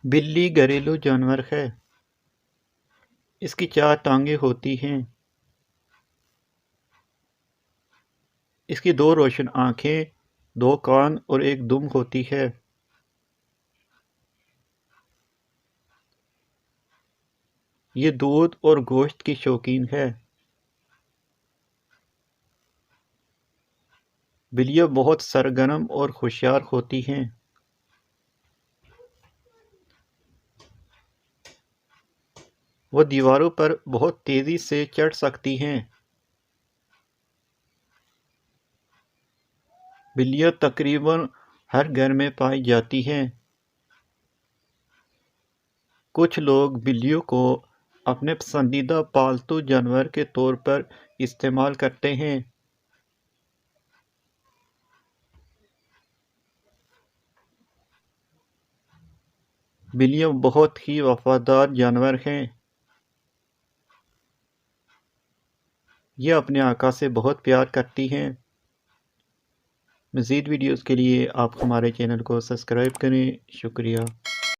بلی گھریلو جانور ہے۔ اس کی 4 ٹانگیں ہوتی ہیں۔ اس کی 2 روشن آنکھیں، 2 کان اور 1 دم ہوتی ہے۔ یہ دودھ اور گوشت کی شوقین ہے۔ بلیاں بہت سرگرم اور ہوشیار ہوتی ہیں۔ وہ دیواروں پر بہت تیزی سے چڑھ سکتی ہیں۔ بلیاں تقریباً ہر گھر میں پائی جاتی ہیں۔ کچھ لوگ بلیوں کو اپنے پسندیدہ پالتو جانور کے طور پر استعمال کرتے ہیں۔ بلیاں بہت ہی وفادار جانور ہیں۔ یہ اپنے آقا سے بہت پیار کرتی ہیں۔ مزید ویڈیوز کے لیے آپ ہمارے چینل کو سبسکرائب کریں۔ شکریہ۔